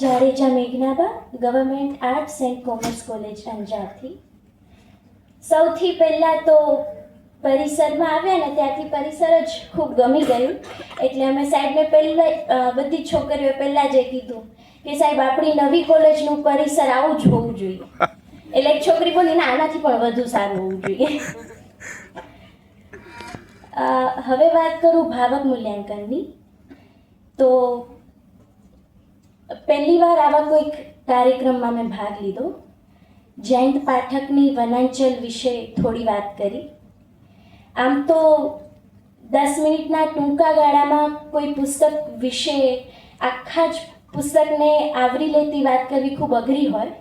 Jadeja Meghnaba, government arts and commerce college અંજારથી. સૌથી પહેલાં તો પરિસરમાં આવ્યા ને ત્યાંથી પરિસર જ ખૂબ ગમી ગયું. એટલે અમે સાહેબને પહેલાં બધી છોકરીઓએ પહેલાં જ કીધું કે સાહેબ આપણી નવી કોલેજનું પરિસર આવું જ હોવું જોઈએ. એટલે એક છોકરી બોલી ને આનાથી પણ વધુ સારું હોવું જોઈએ. હવે વાત કરું ભાવક મૂલ્યાંકનની. તો પહેલી વાર આવા કોઈક કાર્યક્રમમાં મેં ભાગ લીધો. જયંત પાઠકની વનાંચલ વિશે થોડી વાત કરી. આમ તો 10 મિનિટના ટૂંકા ગાળામાં કોઈ પુસ્તક વિશે આખા જ પુસ્તકને આવરી લેતી વાત કરવી ખૂબ અઘરી હોય.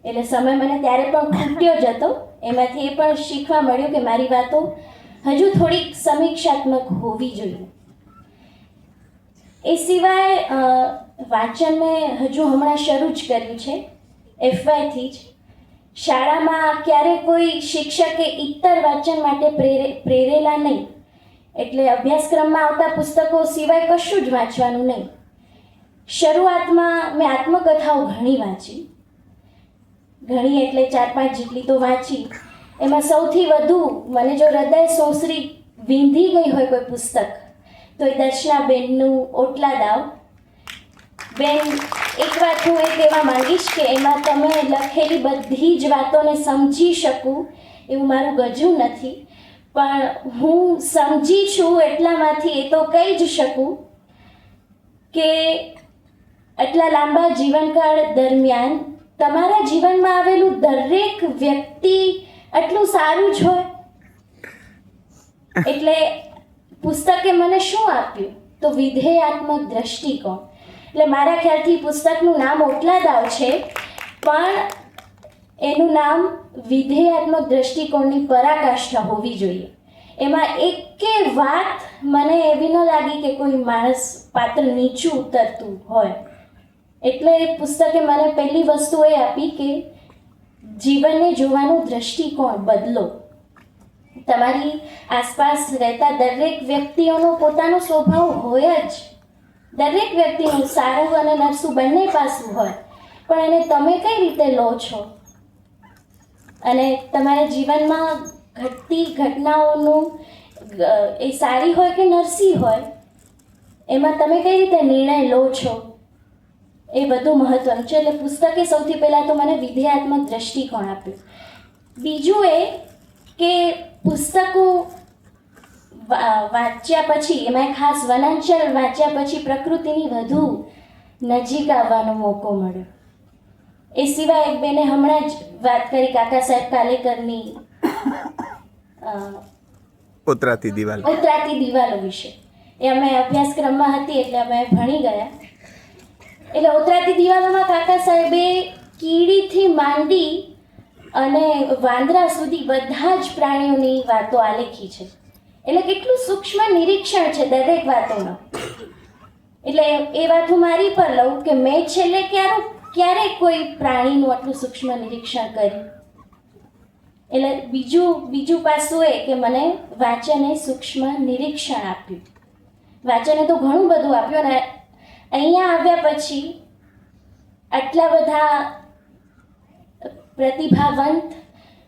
એટલે સમય મને ત્યારે પણ ખૂટ્યો જ હતો. એમાંથી એ પણ શીખવા મળ્યું કે મારી વાતો હજુ થોડીક સમીક્ષાત્મક હોવી જોઈએ. એ સિવાય વાંચન મેં હજુ હમણાં શરૂ જ કર્યું છે, FYથી જ. શાળામાં ક્યારેય કોઈ શિક્ષકે ઇત્તર વાંચન માટે પ્રેરેલા નહીં. એટલે અભ્યાસક્રમમાં આવતા પુસ્તકો સિવાય કશું જ વાંચવાનું નહીં. શરૂઆતમાં મેં આત્મકથાઓ ઘણી વાંચી. ઘણી એટલે 4-5 જેટલી તો વાંચી. એમાં સૌથી વધુ મને જો હૃદય સોસરી વીંધી ગઈ હોય કોઈ પુસ્તક તો એ દર્શનાબેનનું ઓટલા દાવ. બેન, એક વાત હું એ કહેવા માંગીશ કે એમાં તમે લખેલી બધી જ વાતોને સમજી શકું એવું મારું ગજું નથી, પણ હું સમજી છું એટલામાંથી એ તો કહી જ શકું કે આટલા લાંબા જીવનકાળ દરમિયાન તમારા જીવનમાં આવેલું દરેક વ્યક્તિ આટલું સારું જ હોય. એટલે પુસ્તકે મને શું આપ્યું તો વિધેયાત્મક દ્રષ્ટિકોણ. એટલે મારા ખ્યાલથી પુસ્તકનું નામ ઓટલા દાવ છે, પણ એનું નામ વિધેયાત્મક દ્રષ્ટિકોણની પરાકાષ્ઠા હોવી જોઈએ. એમાં એકે વાત મને એવી ન લાગી કે કોઈ માણસ પાત્ર નીચું ઉતરતું હોય. એટલે એ પુસ્તકે મને પહેલી વસ્તુ એ આપી કે જીવનને જોવાનો દ્રષ્ટિકોણ બદલો. તમારી આસપાસ રહેતા દરેક વ્યક્તિઓનો પોતાનો સ્વભાવ હોય જ. દરેક વ્યક્તિનું સારું અને નરસું બંને પાસું હોય, પણ એને તમે કઈ રીતે લો છો અને તમારા જીવનમાં ઘટતી ઘટનાઓનું એ સારી હોય કે નરસી હોય એમાં તમે કઈ રીતે નિર્ણય લો છો એ બધું મહત્વનું છે. એટલે પુસ્તકે સૌથી પહેલાં તો મને વિધેયાત્મક દ્રષ્ટિકોણ આપ્યું. બીજું એ કે પુસ્તકો વાંચ્યા પછી, એમાં ખાસ વનાંચલ વાંચ્યા પછી પ્રકૃતિની વધુ નજીક આવવાનો મોકો મળ્યો. એ સિવાય એક બેને હમણાં જ વાત કરી કાકા સાહેબ કાલેકરની ઉતરાતી દિવાલો વિશે. એ અમે અભ્યાસક્રમમાં હતી એટલે અમે ભણી ગયા. એટલે ઉતરાતી દિવાલોમાં કાકા સાહેબે કીડીથી માંડી અને વાંદરા સુધી બધા જ પ્રાણીઓની વાતો આલેખી છે. એટલે કેટલું સૂક્ષ્મ નિરીક્ષણ છે દરેક વાતોમાં. એટલે એ વાત હું મારી પર લઉં કે મેં છેલ્લે ક્યારેય કોઈ પ્રાણીનું આટલું સૂક્ષ્મ નિરીક્ષણ કર્યું. એટલે બીજું પાસું એ કે મને વાંચને સૂક્ષ્મ નિરીક્ષણ આપ્યું. વાંચને તો ઘણું બધું આપ્યું અને અહીંયા આવ્યા પછી આટલા બધા પ્રતિભાવંત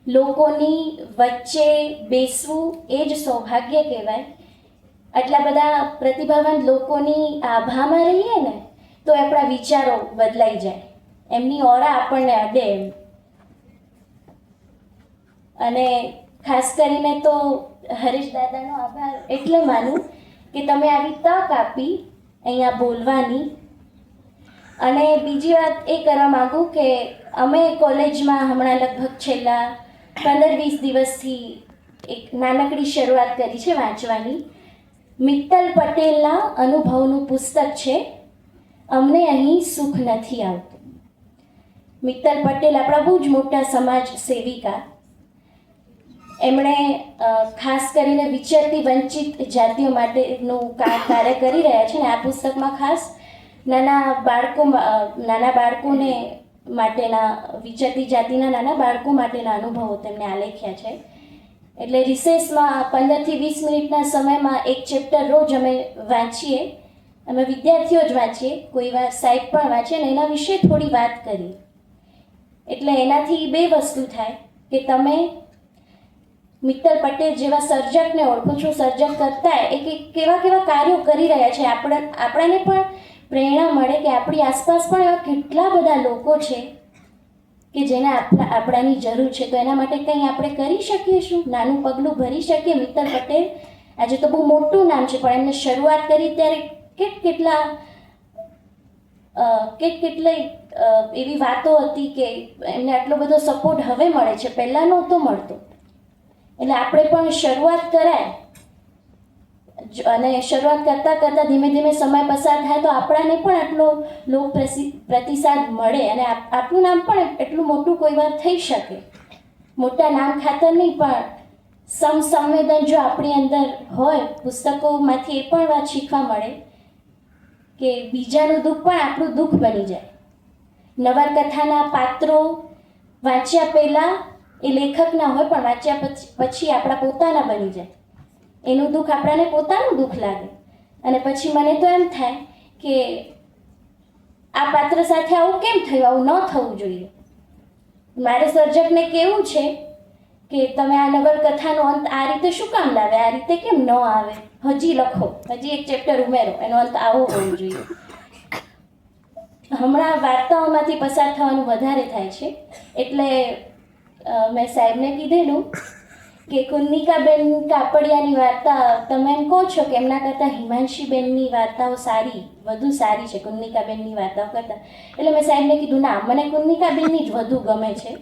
લોકોની વચ્ચે બેસવું એ જ સૌભાગ્ય કહેવાય. આટલા બધા પ્રતિભાવંત લોકોની આભામાં રહીએ ને તો આપણા વિચારો બદલાઈ જાય, એમની ઓરા આપણને અડે એમ. અને ખાસ કરીને તો હરીશ દાદાનો આભાર એટલે માનું કે તમે આવી તક આપી અહીંયા બોલવાની. અને બીજી વાત એ કરવા માગું કે અમે કોલેજમાં હમણાં લગભગ છેલ્લા 15-20 દિવસથી એક નાનકડી શરૂઆત કરી છે વાંચવાની. મિત્તલ પટેલના અનુભવનું પુસ્તક છે અમને અહીં સુખ નથી આવતું. મિત્તલ પટેલ આપણા બહુ જ મોટા સમાજ સેવિકા. એમણે ખાસ કરીને વિચરતી વંચિત જાતિઓ માટેનું કાર્ય કરી રહ્યા છે. અને આ પુસ્તકમાં ખાસ નાના બાળકોને માટેના વિચરતી જાતિના નાના બાળકો માટેના અનુભવો તેમને આલેખ્યા છે. એટલે રિસેસમાં 15 થી 20 મિનિટના સમયમાં એક ચેપ્ટર રોજ અમે વાંચીએ અમે વિદ્યાર્થીઓ જ વાંચીએ, કોઈ વાર સાહેબ પણ વાંચે અને એના વિશે થોડી વાત કરીએ. એટલે એનાથી બે વસ્તુ થાય કે તમે મિત્તલ પટેલ જેવા સર્જકને ઓળખો છો, સર્જક કરતા એ કેવા કેવા કાર્યો કરી રહ્યા છે, આપણાને પણ પ્રેરણા મળે કે આપણી આસપાસ પણ એવા કેટલા બધા લોકો છે કે જેને આપણાની જરૂર છે. તો એના માટે કંઈ આપણે કરી શકીએ શું? નાનું પગલું ભરી શકીએ. મિત્તલ પટેલ આજે તો બહુ મોટું નામ છે, પણ એમને શરૂઆત કરી ત્યારે કેટલી એવી વાતો હતી કે એમને આટલો બધો સપોર્ટ હવે મળે છે, પહેલાં નહોતો મળતો. એટલે આપણે પણ શરૂઆત કરાય અને શરૂઆત કરતાં કરતાં ધીમે ધીમે સમય પસાર થાય તો આપણાને પણ આટલો લોક પ્રતિસાદ મળે અને આપણું નામ પણ એટલું મોટું કોઈ વાર થઈ શકે. મોટા નામ ખાતર નહીં, પણ સંવેદન જો આપણી અંદર હોય, પુસ્તકોમાંથી એ પણ વાત શીખવા મળે કે બીજાનું દુઃખ પણ આપણું દુઃખ બની જાય. નવલકથાના પાત્રો વાંચ્યા પહેલાં એ લેખકના હોય, પણ વાંચ્યા પછી આપણા પોતાના બની જાય. એનું દુઃખ આપણાને પોતાનું દુઃખ લાગે અને પછી મને તો એમ થાય કે આ પાત્ર સાથે આવું કેમ થયું, આવું ન થવું જોઈએ. મારે સર્જકને કહેવું છે કે તમે આ નવલકથાનો અંત આ રીતે શું કામ લાવે, આ રીતે કેમ ન આવે, હજી લખો, હજી એક ચેપ્ટર ઉમેરો, એનો અંત આવો હોવો જોઈએ. હમણાં વાર્તાઓમાંથી પસાર થવાનું વધારે થાય છે, એટલે મેં સાહેબને કીધેલું કે કુન્નિકાબેન કાપડિયાની વાર્તા તમે એમ કહો છો કે એમના કરતાં હિમાંશીબેનની વાર્તાઓ વધુ સારી છે કુન્નિકાબેનની વાર્તાઓ કરતાં. એટલે મેં સાહેબને કીધું ના, મને કુન્નિકાબેનની જ વધુ ગમે છે.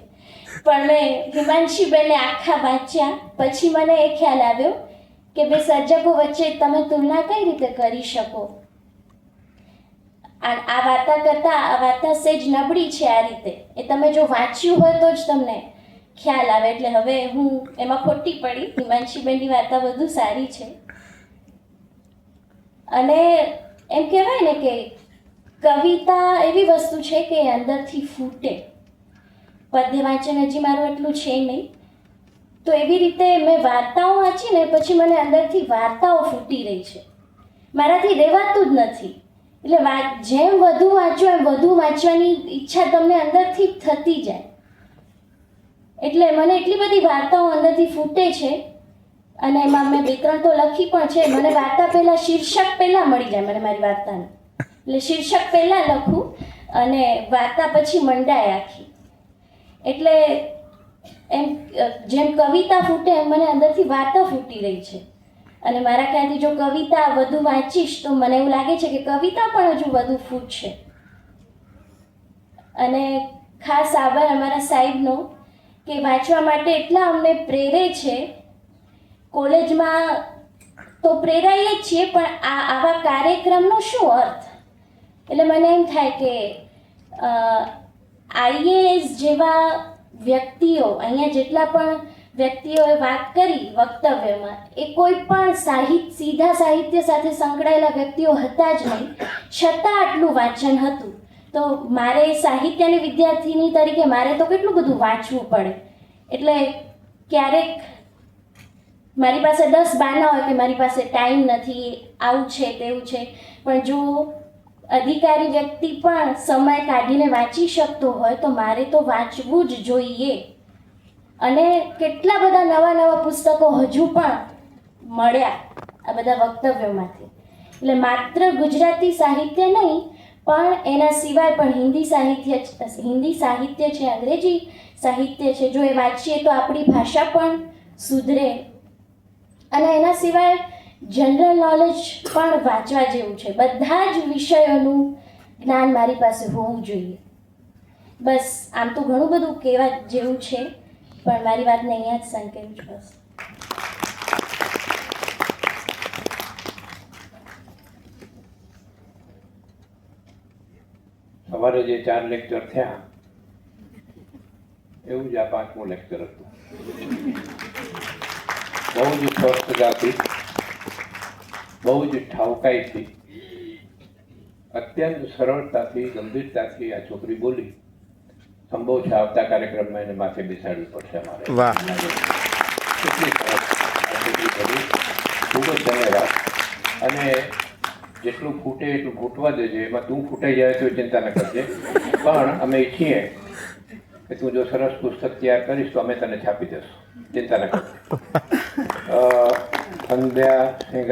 પણ મેં હિમાંશીબેનને આખા વાંચ્યા પછી મને એ ખ્યાલ આવ્યો કે બે સર્જકો વચ્ચે તમે તુલના કઈ રીતે કરી શકો. આ વાર્તા કરતાં આ વાર્તા સેજ નબળી છે આ રીતે. એ તમે જો વાંચ્યું હોય તો જ તમને ખ્યાલ આવે. એટલે હવે હું એમાં ખોટી પડી, હિમાંશીબેનની વાર્તા વધુ સારી છે. અને એમ કહેવાય ને કે કવિતા એવી વસ્તુ છે કે અંદરથી ફૂટે. પદ્ય વાંચન હજી મારું એટલું છે નહીં, તો એવી રીતે મેં વાર્તાઓ વાંચી ને પછી મને અંદરથી વાર્તાઓ ફૂટી રહી છે, મારાથી રહેવાતું જ નથી. એટલે જેમ વધુ વાંચો એમ વધુ વાંચવાની ઈચ્છા તમને અંદરથી થતી જાય. એટલે મને એટલી બધી વાર્તાઓ અંદરથી ફૂટે છે અને એમાં મેં 2-3 તો લખી પણ છે. મને વાર્તા પહેલાં શીર્ષક પહેલાં મળી જાય મને મારી વાર્તાને, એટલે શીર્ષક પહેલાં લખું અને વાર્તા પછી મંડાય આખી. એટલે એમ જેમ કવિતા ફૂટે એમ મને અંદરથી વાર્તા ફૂટી રહી છે. અને મારા ખ્યાલથી જો કવિતા વધુ વાંચીશ તો મને એવું લાગે છે કે કવિતા પણ હજુ વધુ ફૂટશે. અને ખાસ આભાર અમારા સાહેબનો કે વાંચવા માટે એટલા અમને પ્રેરે છે. કોલેજમાં તો પ્રેરાઈએ જ છીએ, પણ આવા કાર્યક્રમનો શું અર્થ? એટલે મને એમ થાય કે આઈએએસ જેવા વ્યક્તિઓ, અહીંયા જેટલા પણ વ્યક્તિઓએ વાત કરી વક્તવ્યમાં, એ કોઈ પણ સીધા સાહિત્ય સાથે સંકળાયેલા વ્યક્તિઓ હતા જ નહીં, છતાં આટલું વાંચન હતું. તો મારે સાહિત્યની વિદ્યાર્થીની તરીકે મારે તો કેટલું બધું વાંચવું પડે. એટલે ક્યારેક મારી પાસે 10 બહાના હોય કે મારી પાસે ટાઈમ નથી, આવું છે તેવું છે, પણ જો અધિકારી વ્યક્તિ પણ સમય કાઢીને વાંચી શકતો હોય તો મારે તો વાંચવું જ જોઈએ. અને કેટલા બધા નવા પુસ્તકો હજુ પણ મળ્યા આ બધા વક્તવ્યોમાંથી. એટલે માત્ર ગુજરાતી સાહિત્ય નહીં, પણ એના સિવાય પણ હિન્દી સાહિત્ય છે, અંગ્રેજી સાહિત્ય છે. જો એ વાંચીએ તો આપણી ભાષા પણ સુધરે. અને એના સિવાય જનરલ નોલેજ પણ વાંચવા જેવું છે. બધા જ વિષયોનું જ્ઞાન મારી પાસે હોવું જોઈએ. બસ આમ તો ઘણું બધું કહેવા જેવું છે, પણ મારી વાતને અહીંયા જ સંકેલું છું. બસ. સવારે જે 4 લેક્ચર થયા એવું જ આ 5મું લેક્ચર હતું. બહુ જ સ્પષ્ટતાથી, બહુ જ ઠાવકાઈથી, અત્યંત સરળતાથી, ગંભીરતાથી આ છોકરી બોલી. સંભવ છે આવતા કાર્યક્રમમાં એને માથે બેસાડવી પડશે અમારે. કેટલી સરસ, ખૂબ જ ધન્યવાદ. અને જેટલું ફૂટે એટલું ફૂટવા દેજે, એમાં તું ફૂટાઈ જાય તો ચિંતા ન કરજે. પણ અમે ઈચ્છીએ કે તું જો સરસ પુસ્તક તૈયાર કરીશ તો અમે તને છાપી દઈશું, ચિંતા ન કરજે. સંધ્યા